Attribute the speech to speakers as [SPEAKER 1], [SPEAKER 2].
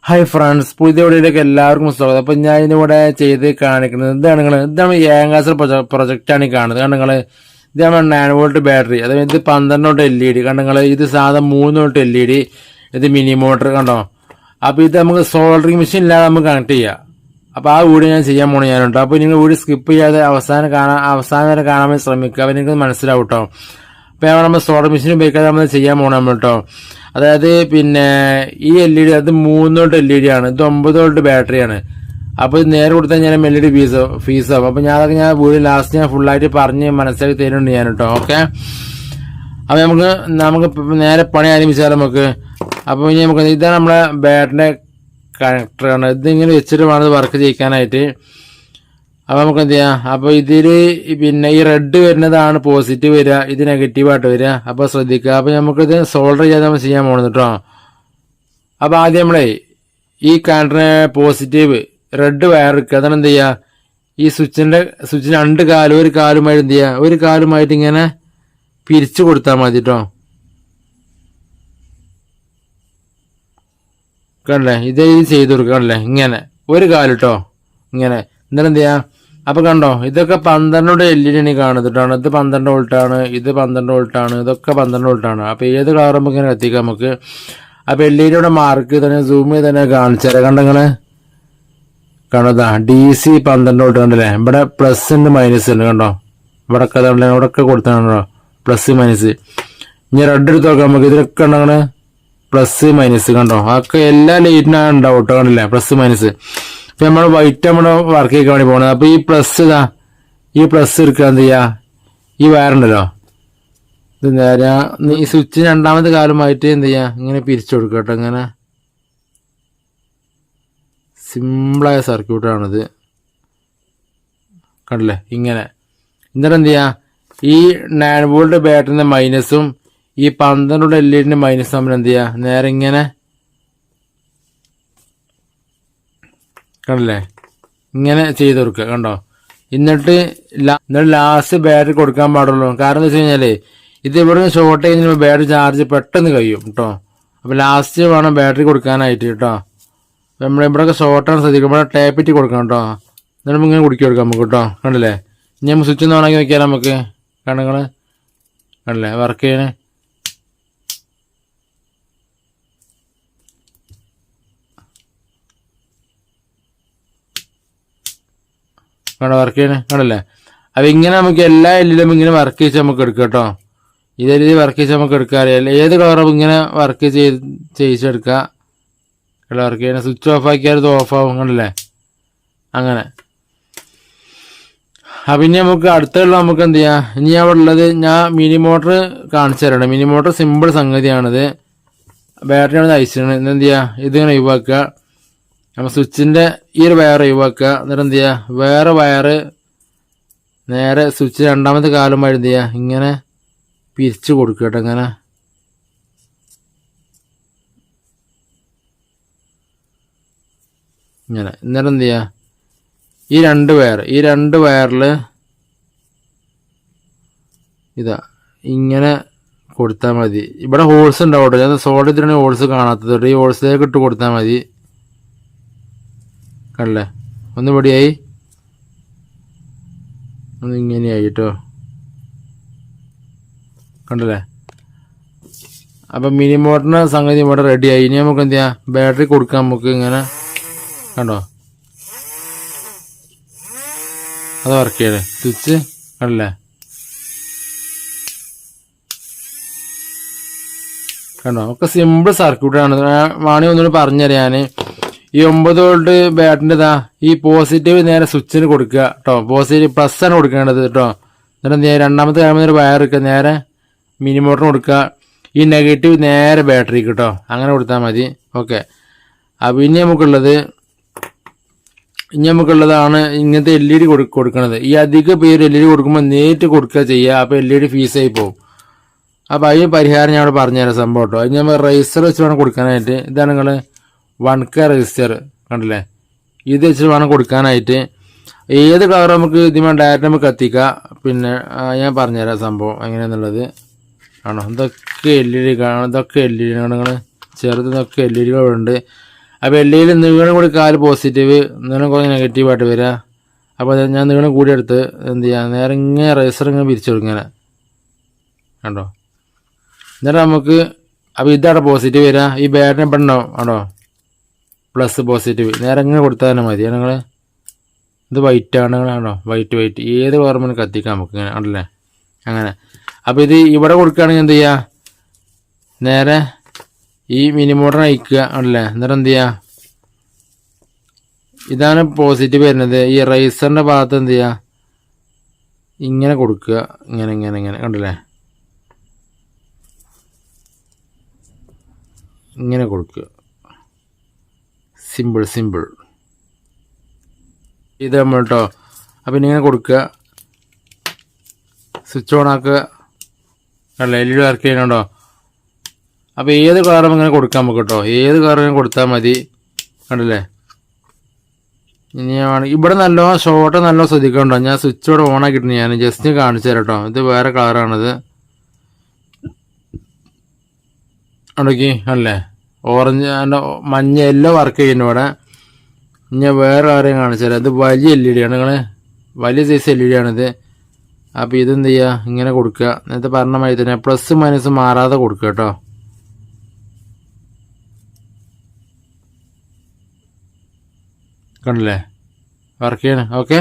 [SPEAKER 1] Hi friends, പുതിയ വീഡിയോയിലേക്ക് എല്ലാവർക്കും സ്വാഗതം. അപ്പൊ ഞാൻ ഇതിവിടെ ചെയ്ത് കാണിക്കുന്നത് ഇതാണ് ഏങ്ങാസർ പ്രൊജക്റ്റാണ് ഈ കാണുന്നത്. കണ്ടങ്ങള് ഇതാണ് 9 വോൾട്ട് ബാറ്ററി, അതായത് ഇത് 12 വോൾട്ട് LED കണ്ടങ്ങള്, ഇത് സാധാ 3 വോൾട്ട് LED, ഇത് മിനി മോട്ടർ കണ്ടോ. അപ്പൊ ഇത് നമുക്ക് സോൾഡറിങ് മെഷീൻ ഇല്ലാതെ നമുക്ക് കണക്ട് ചെയ്യാം. അപ്പൊ ആ വീഡിയോ ഞാൻ ചെയ്യാൻ പോണ ഞാനുണ്ട്. അപ്പൊ നിങ്ങൾ വീഡിയോ സ്കിപ്പ് ചെയ്യാതെ അവസാനം വരെ കാണാൻ വേണ്ടി ശ്രമിക്കുക. അപ്പൊ നിങ്ങൾക്ക് മനസ്സിലാവും കേട്ടോ. അപ്പൊ നമ്മൾ സോൾഡർ മെഷീൻ ഉപയോഗിക്കാതെ നമ്മൾ ചെയ്യാൻ പോകണം കേട്ടോ. അതായത് പിന്നെ ഈ LED അത് 3 വോൾട്ട് LED ആണ്, ഇത് 9 വോൾട്ട് ബാറ്ററിയാണ്. അപ്പൊ ഇത് നേരെ കൊടുത്താൽ ഞാൻ LED ഫീസ് ആവും. അപ്പൊ ഞാൻ വീഡിയോ ലാസ്റ്റ് ഞാൻ ഫുള്ളായിട്ട് പറഞ്ഞ് മനസ്സിലാക്കി തരുന്നുണ്ട് ഞാൻ കേട്ടോ. ഓക്കെ, അപ്പൊ നമുക്ക് നേരെ പണി ആരംഭിച്ചാൽ നമുക്ക്. അപ്പൊ ഇനി നമുക്ക് ഇതാണ് നമ്മളെ ബാറ്ററിന്റെ കണക്ടറാണ്. ഇതിങ്ങനെ വെച്ചിട്ട് വേണം വർക്ക് ചെയ്യിക്കാനായിട്ട്. അപ്പൊ നമുക്ക് എന്ത് ചെയ്യാം, അപ്പൊ ഇതില് പിന്നെ ഈ റെഡ് വരുന്നതാണ് പോസിറ്റീവ് വരിക, ഇത് നെഗറ്റീവായിട്ട് വരിക. അപ്പൊ ശ്രദ്ധിക്കുക. അപ്പൊ നമുക്കിത് സോൾഡർ ചെയ്യാതെ നമ്മൾ ചെയ്യാൻ പോകണം കേട്ടോ. അപ്പൊ ആദ്യം നമ്മളെ ഈ കണക്ടറിന് പോസിറ്റീവ് റെഡ് വയർ എടുക്കുക. അതാണ് എന്ത് ചെയ്യുക, ഈ സ്വിച്ചിന് 2 കാലും ഒരു കാലുമായിട്ട് എന്ത് ചെയ്യുക, ഒരു കാലുമായിട്ട് ഇങ്ങനെ പിരിച്ചു കൊടുത്താൽ മതി കേട്ടോ. കണ്ടല്ലേ, ഇതേ ചെയ്ത് കൊടുക്കുക. കണ്ടല്ലേ, ഇങ്ങനെ ഒരു കാല് കേട്ടോ, ഇങ്ങനെ. എന്നിട്ട് എന്ത് ചെയ്യാം, അപ്പൊ കണ്ടോ, ഇതൊക്കെ 12 LED ആണ് കാണുന്നത് കേട്ടോ. ഇത് 12 വോൾട്ടാണ്, ഇത് 12 വോൾട്ടാണ്, ഇതൊക്കെ 12 വോൾട്ടാണ്. അപ്പൊ ഏത് കളർ നമുക്ക് ഇങ്ങനെ എത്തിക്കാം നമുക്ക്. അപ്പൊ LED മാർക്ക് തന്നെ സൂം ചെയ്ത് തന്നെ കാണിച്ചാലേ കണ്ടങ്ങള് കണ്ടതാ DC 12 വോൾട്ട് കണ്ടല്ലേ. ഇവിടെ പ്ലസ് ഉണ്ട് മൈനസ് ഉണ്ട് കണ്ടോ. ഇവിടൊക്കെ കൊടുത്താണോ പ്ലസ് മൈനസ്. ഇനി റെഡ് എടുത്ത് നോക്കാം നമുക്ക്. ഇതിലൊക്കെ ഉണ്ടങ്ങനെ പ്ലസ് മൈനസ് കണ്ടോ. അതൊക്കെ എല്ലാ ലൈറ്റിനാണ് ഉണ്ടാവും കേട്ടോ. കണ്ടില്ലേ, പ്ലസ് മൈനസ്. ഇപ്പൊ നമ്മള് വൈറ്റ് നമ്മുടെ വർക്ക് ചെയ്യിക്കാൻ വേണ്ടി പോകണത്. അപ്പൊ ഈ പ്ലസ് ഈ പ്ലസ് എടുക്കുക, എന്ത് ചെയ്യാ, ഈ വയറുണ്ടല്ലോ, ഇത് നേരെ ഈ സ്വിച്ച് 2ാമത്തെ കാലുമായിട്ട് എന്ത് ചെയ്യാ, ഇങ്ങനെ പിരിച്ചു കൊടുക്കുക കേട്ടോ. ഇങ്ങനെ സിമ്പിളായ സർക്യൂട്ടാണിത് കണ്ടില്ലേ. ഇങ്ങനെ എന്നിട്ട് എന്ത് ചെയ്യാ, ഈ 9 വോൾട്ട് ബാറ്ററിന്റെ മൈനസും ഈ 12 വോൾട്ട് LED മൈനസ് തമ്മിൽ എന്ത് ചെയ്യാ, നേരെ ഇങ്ങനെ കണ്ടല്ലേ, ഇങ്ങനെ ചെയ്ത് കൊടുക്കുക കണ്ടോ. എന്നിട്ട് ലാസ്റ്റ് ബാറ്ററി കൊടുക്കാൻ പാടുള്ളൂ. കാരണം എന്താ വെച്ച് കഴിഞ്ഞാല് ഇത് ഇവിടെ ഷോർട്ട് ചെയ്യുന്ന ബാറ്ററി ചാർജ് പെട്ടെന്ന് കഴിയും കേട്ടോ. അപ്പൊ ലാസ്റ്റ് വേണം ബാറ്ററി കൊടുക്കാനായിട്ട് കേട്ടോ. നമ്മളിവിടെയൊക്കെ ഷോർട്ടാണ് ശ്രദ്ധിക്കും. ഇവിടെ ടാപ്പിറ്റി കൊടുക്കണം കേട്ടോ. എന്നിട്ട് ഇങ്ങനെ കുടുക്കി കൊടുക്കാം നമുക്ക് കേട്ടോ. കണ്ടല്ലേ, ഇനി നമുക്ക് സ്വിച്ച് ഒന്ന് ഓണാക്കി നോക്കിയാൽ നമുക്ക് കണ്ടങ്ങള് കണ്ടല്ലേ വർക്ക് ചെയ്യണേ. കണ്ടോ വർക്ക് ചെയ്യണേ, കണ്ടല്ലേ. അപ്പൊ ഇങ്ങനെ നമുക്ക് എല്ലാ എല്ലിലും ഇങ്ങനെ വർക്ക് ചെയ്ത് നമുക്ക് എടുക്കാം കേട്ടോ. ഇതേ രീതി വർക്ക് ചെയ്ത് നമുക്ക് എടുക്കാൻ അറിയാം. ഏത് കളറും ഇങ്ങനെ വർക്ക് ചെയ്യിച്ചെടുക്കുക. വർക്ക് ചെയ്യണേ, സ്വിച്ച് ഓഫ് ആക്കിയാൽ ഇത് ഓഫ് ആവും കണ്ടല്ലേ. അങ്ങനെ പിന്നെ നമുക്ക് അടുത്തുള്ള നമുക്ക് എന്ത് ചെയ്യാം, ഇനി അവിടെ ഉള്ളത് ഞാൻ മിനി മോട്ടർ കാണിച്ചു തരണം. മിനി മോട്ടർ സിമ്പിൾ സംഗതിയാണിത്. ബാറ്ററിയാണ് അയച്ചാണ്. എന്ത് ചെയ്യാ, ഇതിങ്ങനെ ഒഴിവാക്കുക. നമ്മൾ സ്വിച്ചിന്റെ ഈ ഒരു വയർ ഒഴിവാക്കുക. എന്നിട്ട് എന്ത് ചെയ്യാ, വേറെ വയറ് നേരെ സ്വിച്ച് 2ാമത്തെ കാലുമായി എന്ത് ചെയ്യാ, ഇങ്ങനെ പിരിച്ചു കൊടുക്കുക കേട്ടോ. ഇങ്ങനെ ഇങ്ങനെ. എന്നിട്ട് എന്ത് ചെയ്യാ, ഈ 2 വയറിൽ ഇതാ ഇങ്ങനെ കൊടുത്താൽ മതി. ഇവിടെ ഹോൾസ് ഉണ്ടാവും. ഞാൻ സോൾഡ് ഇതിനാണ് ഹോൾസ് കാണാത്തത്. ഈ ഹോൾസിലേക്ക് ഇട്ട് കൊടുത്താൽ മതി കണ്ടല്ലേ. ഒന്ന് പൊടിയായി, ഒന്ന് ഇങ്ങനെയായി കേട്ടോ. കണ്ടല്ലേ. അപ്പൊ മിനി മോട്ടറിന് സംഗതി ഇവിടെ റെഡിയായി. ഇനി നമുക്ക് എന്ത് ചെയ്യാം, ബാറ്ററി കൊടുക്കാം നമുക്ക്. ഇങ്ങനെ കണ്ടോ, അത് വർക്ക് ചെയ്യണേ സ്വിച്ച് കണ്ടല്ലേ. കണ്ടോ, ഒക്കെ സിമ്പിൾ സർക്യൂട്ടാണ്. വാണി ഒന്നുകൂടി പറഞ്ഞുതരാന്. ഈ 9 വോൾട്ട് ബാറ്ററിന്റെ ഈ പോസിറ്റീവ് നേരെ സ്വിച്ചിന് കൊടുക്കുക കേട്ടോ. പോസിറ്റീവ് പ്ലസ് ആണ് കൊടുക്കേണ്ടത് കേട്ടോ. എന്നിട്ട് 2ാമത്തെ കാലം വയർ എടുക്കുക, നേരെ മിനി മോട്ടറിന് കൊടുക്കുക. ഈ നെഗറ്റീവ് നേരെ ബാറ്ററിക്ക് കേട്ടോ. അങ്ങനെ കൊടുത്താൽ മതി. ഓക്കെ. അപ്പൊ ഇനി നമുക്കുള്ളതാണ് ഇങ്ങനത്തെ LED കൊടുക്കണത്. ഈ അധിക പേര് LED കൊടുക്കുമ്പോൾ നേരിട്ട് കൊടുക്കുക ചെയ്യുക. അപ്പൊ LED ഫീസായി പോകും. അപ്പൊ അതിന് പരിഹാരം ഞാൻ അവിടെ പറഞ്ഞുതരാം സംഭവം കേട്ടോ. അത് നമ്മൾ റൈസർ വെച്ച് വേണം കൊടുക്കാനായിട്ട്. ഇതാണ് നിങ്ങൾ 1K രജിസ്റ്റർ കണ്ടില്ലേ. ഇത് വെച്ച് വേണം കൊടുക്കാനായിട്ട്. ഏത് കളർ നമുക്ക് ഇതിന് ഡയറക്റ്റ് നമുക്ക് എത്തിക്കാം. പിന്നെ ഞാൻ പറഞ്ഞുതരാം സംഭവം എങ്ങനെയാന്നുള്ളത്. ആണോ, ഇതൊക്കെ LED കാണും. ഇതൊക്കെ LED നിങ്ങൾ ചെറുതൊക്കെ LED ഉണ്ട്. അപ്പോൾ എല്ലിയിൽ നീളം കൂടി കാല് പോസിറ്റീവ്, നീളം കുറേ നെഗറ്റീവായിട്ട് വരിക. അപ്പോൾ ഞാൻ നീളം കൂടി എടുത്ത് എന്ത് ചെയ്യുക, നേരെ ഇങ്ങനെ റേസർ ഇങ്ങനെ പിരിച്ചു കൊടുക്കും ഇങ്ങനെ കണ്ടോ. എന്നിട്ട് നമുക്ക് അപ്പോൾ ഇതാണ് പോസിറ്റീവ് വരിക. ഈ ബാറ്റിനെ പെണ്ണോ ആണോ പ്ലസ് പോസിറ്റീവ്, നേരെ ഇങ്ങനെ കൊടുത്താൽ തന്നെ മതി. നിങ്ങൾ ഇത് വൈറ്റ് ആണ് ആണോ, വൈറ്റ് ഏത് കളറും കത്തിക്കാം നമുക്ക് ഇങ്ങനെ ഉണ്ടല്ലേ അങ്ങനെ. അപ്പോൾ ഇത് ഇവിടെ കൊടുക്കുകയാണെങ്കിൽ എന്ത് ചെയ്യുക, നേരെ ഈ മിനിമോട്ടർ അയക്കുക ആണല്ലേ. എന്നിട്ട് എന്ത് ചെയ്യുക, ഇതാണ് പോസിറ്റീവ് വരുന്നത്. ഈ റൈസറിൻ്റെ ഭാഗത്ത് എന്ത് ചെയ്യുക, ഇങ്ങനെ കൊടുക്കുക, ഇങ്ങനെ കണ്ടല്ലേ, ഇങ്ങനെ കൊടുക്കുക. സിമ്പിൾ ഇത് നമ്മൾ കേട്ടോ. അപ്പം ഇങ്ങനെ കൊടുക്കുക, സ്വിച്ച് ഓൺ ആക്കുക അല്ല, LED വർക്ക് ചെയ്യണുണ്ടോ. അപ്പോൾ ഏത് കളറും ഇങ്ങനെ കൊടുക്കാം നമുക്ക് കേട്ടോ, ഏത് കളറും കൊടുത്താൽ മതി കണ്ടല്ലേ. ഇനി ഇവിടെ നല്ലോണം ഷോർട്ട് നല്ലോണം ശ്രദ്ധിക്കണ്ടോ. ഞാൻ സ്വിച്ച് ഇവിടെ ഓൺ ആക്കിയിട്ടുണ്ട്, ഞാൻ ജസ്റ്റ് കാണിച്ചു തരാം കേട്ടോ. ഇത് വേറെ കളറാണിത് അടക്കി അല്ലേ, ഓറഞ്ച് മഞ്ഞ എല്ലാം വർക്ക് ചെയ്യുന്നു ഇവിടെ. ഞാൻ വേറെ കാര്യം കാണിച്ചു തരാം. ഇത് വലിയ LED ആണ്, നിങ്ങൾ വലിയ സൈസ് LED ആണിത്. അപ്പോൾ ഇതെന്ത് ചെയ്യുക, ഇങ്ങനെ കൊടുക്കുക. നേരത്തെ പറഞ്ഞ മാതിരി തന്നെ പ്ലസ് മൈനസ് മാറാതെ കൊടുക്കുക കേട്ടോ. കണ്ടില്ലേ വർക്ക് ചെയ്യണം. ഓക്കെ.